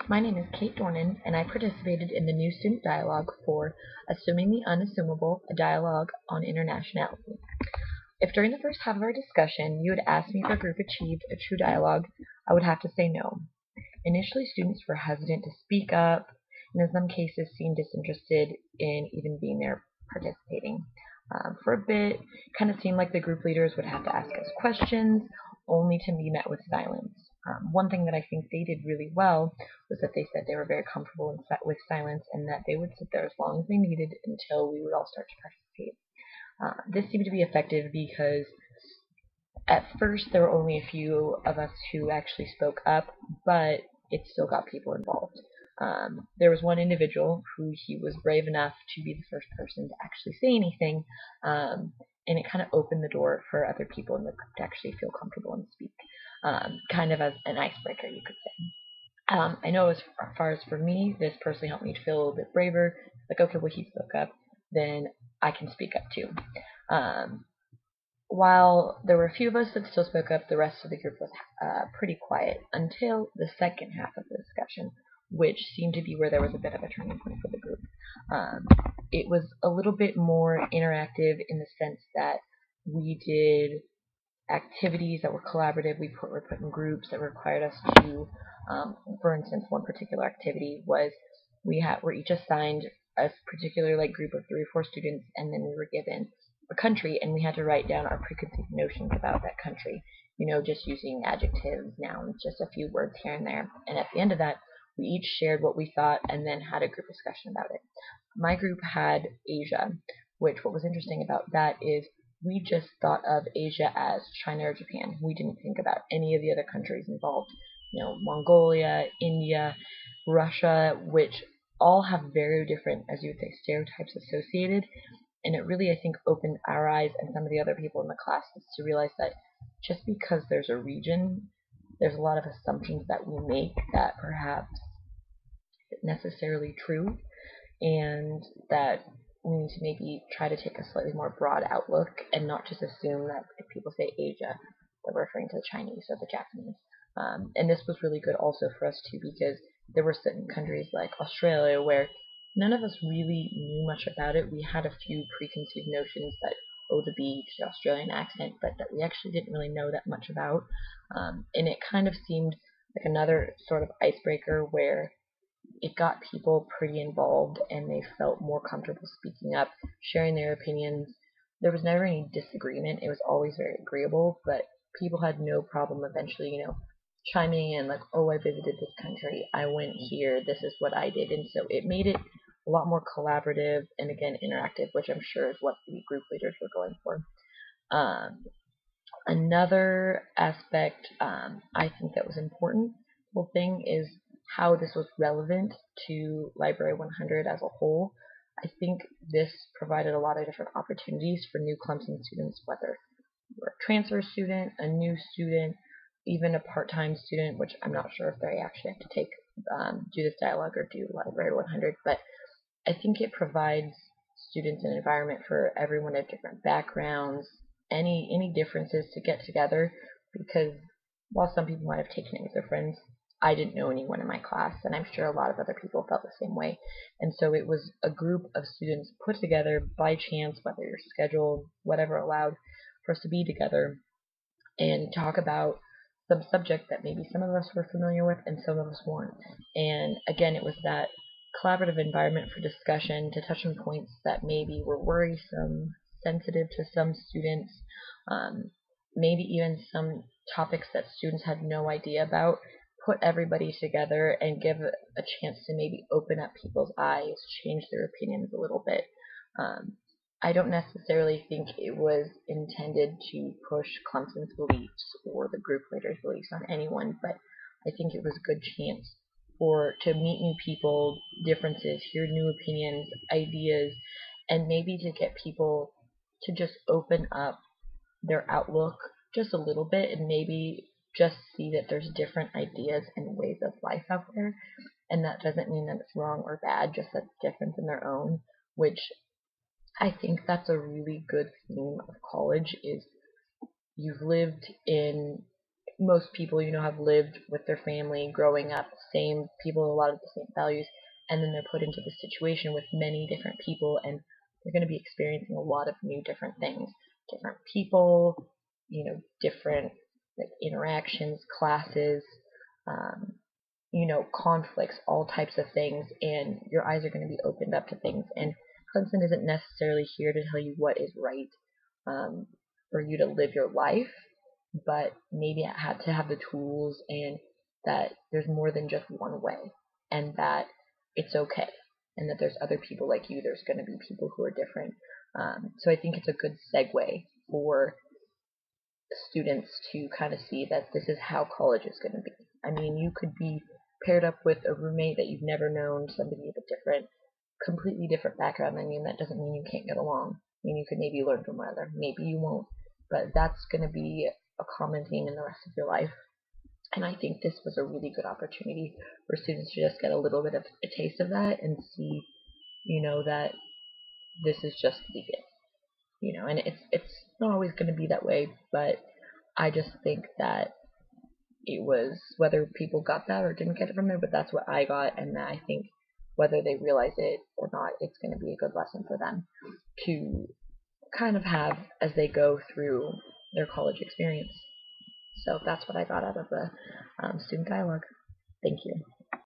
My name is Kate Dornon, and I participated in the new student dialogue for Assuming the Unassumable, a dialogue on internationality. If during the first half of our discussion you had asked me if our group achieved a true dialogue, I would have to say no. Initially, students were hesitant to speak up, and in some cases seemed disinterested in even being there participating. For a bit, it kind of seemed like the group leaders would have to ask us questions, only to be met with silence. One thing that I think they did really well was that they said they were very comfortable with silence and that they would sit there as long as they needed until we would all start to participate. This seemed to be effective because at first there were only a few of us who actually spoke up, but it still got people involved. There was one individual who he was brave enough to be the first person to actually say anything, and it kind of opened the door for other people in the group to actually feel comfortable and speak, kind of as an icebreaker, you could say. I know as far as for me, this personally helped me to feel a little bit braver. Like, okay, well, he spoke up, then I can speak up too. While there were a few of us that still spoke up, the rest of the group was pretty quiet until the second half of the discussion, which seemed to be where there was a bit of a turning point for the group. It was a little bit more interactive in the sense that we did activities that were collaborative. We were put in groups that required us to, for instance, one particular activity was we were each assigned a particular group of 3 or 4 students, and then we were given a country, and we had to write down our preconceived notions about that country. Just using adjectives, nouns, just a few words here and there. And at the end of that, we each shared what we thought and then had a group discussion about it. My group had Asia, which what was interesting about that is we just thought of Asia as China or Japan. We didn't think about any of the other countries involved. Mongolia, India, Russia, which all have very different, as you would say, stereotypes associated. And it really, I think, opened our eyes and some of the other people in the classes to realize that just because there's a region, there's a lot of assumptions that we make that perhaps isn't necessarily true, and that we need to maybe try to take a slightly more broad outlook and not just assume that if people say Asia, they're referring to the Chinese or the Japanese. And this was really good also for us too, because there were certain countries like Australia where none of us really knew much about it. We had a few preconceived notions that, the beach, the Australian accent, but that we actually didn't really know that much about. And it kind of seemed like another sort of icebreaker where it got people pretty involved and they felt more comfortable speaking up, sharing their opinions. There was never any disagreement. It was always very agreeable, but people had no problem eventually, chiming in like, oh, I visited this country, I went here, this is what I did. And so it made it a lot more collaborative and, again, interactive, which I'm sure is what the group leaders were going for. Another aspect I think that was important, whole thing, is how this was relevant to Library 100 as a whole. I think this provided a lot of different opportunities for new Clemson students, whether you're a transfer student, a new student, even a part-time student, which I'm not sure if they actually have to do this dialogue or do Library 100, but I think it provides students an environment for everyone of different backgrounds, any differences to get together, because while some people might have taken it with their friends, I didn't know anyone in my class, and I'm sure a lot of other people felt the same way. And so it was a group of students put together by chance, whether your schedule, whatever allowed for us to be together and talk about some subject that maybe some of us were familiar with and some of us weren't. And again, it was that collaborative environment for discussion to touch on points that maybe were worrisome, sensitive to some students, maybe even some topics that students had no idea about. Put everybody together and give a chance to maybe open up people's eyes, change their opinions a little bit. I don't necessarily think it was intended to push Clemson's beliefs or the group leader's beliefs on anyone, but I think it was a good chance to meet new people, differences, hear new opinions, ideas, and maybe to get people to just open up their outlook just a little bit and maybe just see that there's different ideas and ways of life out there. And that doesn't mean that it's wrong or bad, just that it's different in their own, which I think that's a really good theme of college is you've lived in most people, have lived with their family growing up, same people, a lot of the same values, and then they're put into this situation with many different people, and they're going to be experiencing a lot of new different things, different people, different interactions, classes, um, conflicts, all types of things, and your eyes are going to be opened up to things. And Clemson isn't necessarily here to tell you what is right for you to live your life, but maybe it had to have the tools, and that there's more than just one way, and that it's okay, and that there's other people like you. There's going to be people who are different. So I think it's a good segue for students to kind of see that this is how college is going to be. I mean, you could be paired up with a roommate that you've never known, somebody with a completely different background than you, and that doesn't mean you can't get along. I mean, you could maybe learn from one another, maybe you won't, but that's going to be a common theme in the rest of your life. And I think this was a really good opportunity for students to just get a little bit of a taste of that and see, that this is just the beginning. And it's not always going to be that way, but I just think that it was, whether people got that or didn't get it from there, but that's what I got, and I think whether they realize it or not, it's going to be a good lesson for them to kind of have as they go through their college experience. So that's what I got out of the student dialogue. Thank you.